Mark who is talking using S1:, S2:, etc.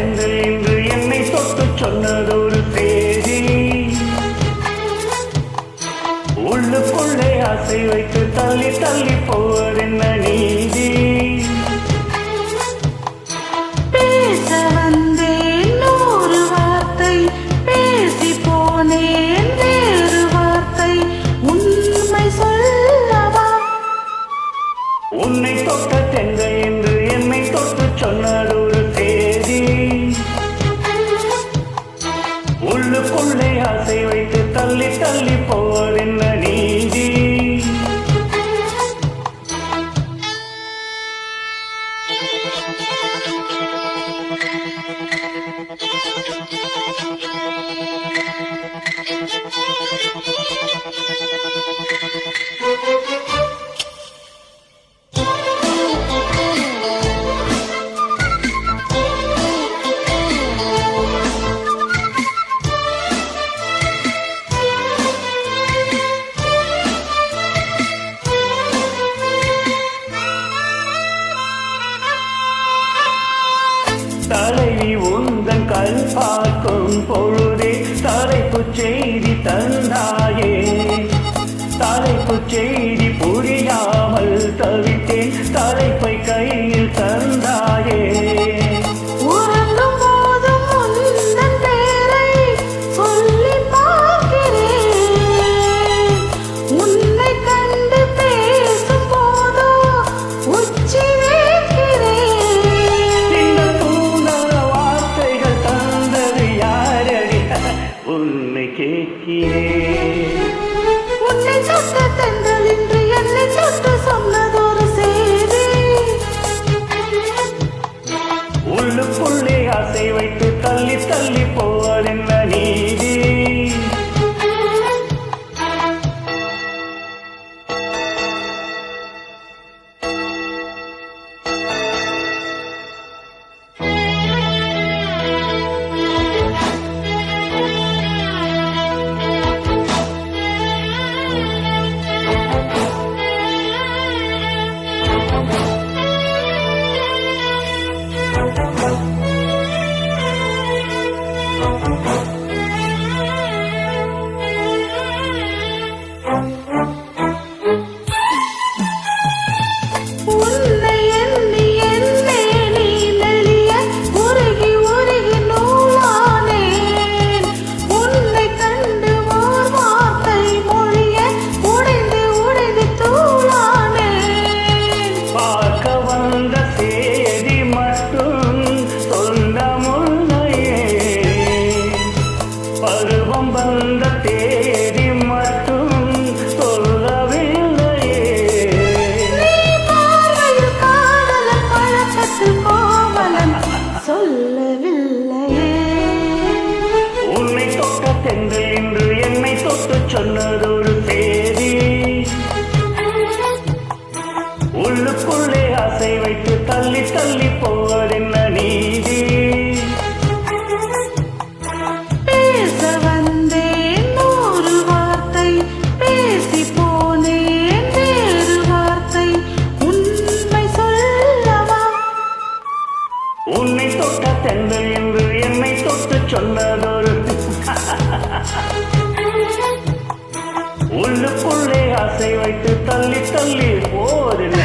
S1: தென்றல் என்று என்னை தொட்டு சொன்னதொரு செய்தி, உள்ளுக்குள்ளே ஆசை வைத்து தள்ளி தள்ளி போவதென்ன நீதி.
S2: பேச வந்தேன் நூறு வார்த்தை, பேசி போனேன் வேறு வார்த்தை, உண்மை சொல்லவா?
S1: உன்னை தொட்ட தென்றல் என்று என்னை தொட்டு சொன்னதொரு செய்தி, உள்ளுக்குள்ளே ஆசை வைத்து தள்ளி தள்ளி போவதென்ன நீதி. தலைவி உந்தன் கண் பார்க்கும் பொழுதே தலைப்புச் செய்தி தந்தாயே, தலைப்புச் செய்தி புரியாமல் தவித்தேன், தலைப்பை கையில் தந்தாயே.
S2: உறங்கும் போதும் உந்தன் பேரை சொல்லி பார்க்கிறேன், உன்னை கண்டு பேசும் போதோ உச்சி
S1: உன்னை கேட்கிறேன்.
S2: உன்னை தொட்ட தென்றல் என்று என்னை தொட்டு சொன்னதொரு செய்தி,
S1: உள்ளுக்குள்ளே ஆசை வைத்து தள்ளி தள்ளி போவதென்ன நீதி.
S2: உன்னை எண்ணி என்னே நீ நெளிய உருகி உருகி நூலானேன், உன்னை கண்டு ஓர் வார்த்தை மொழிய உடைந்து உடைந்து தூளானேன்.
S1: பார்க்க வந்த சேதி மட்டும் சொந்த முல்லையே, பருவம் வந்த தேதி மட்டும் சொல்லவில்லையே.
S2: நீ பார்வையில் காதலன் பழக்கத்தில் கோவலன் சொல்லவில்லையே.
S1: உன்னை தொட்ட தென்றல் என்று என்னை தொட்டு சொன்னதொரு செய்தி, உள்ளுக்குள்ளே ஆசை வைத்து தள்ளி தள்ளி போவதென்ன நீதி.
S2: பேச வந்தேன் நூறு வார்த்தை, பேசி போனேன் வேறு வார்த்தை, உண்மை சொல்லவா?
S1: உன்னை தொட்ட தென்றல் என்று என்னை தொட்டு சொன்னதொரு உள்ளுக்குள்ளே ஆசை வைத்து தள்ளி தள்ளி போவதென்ன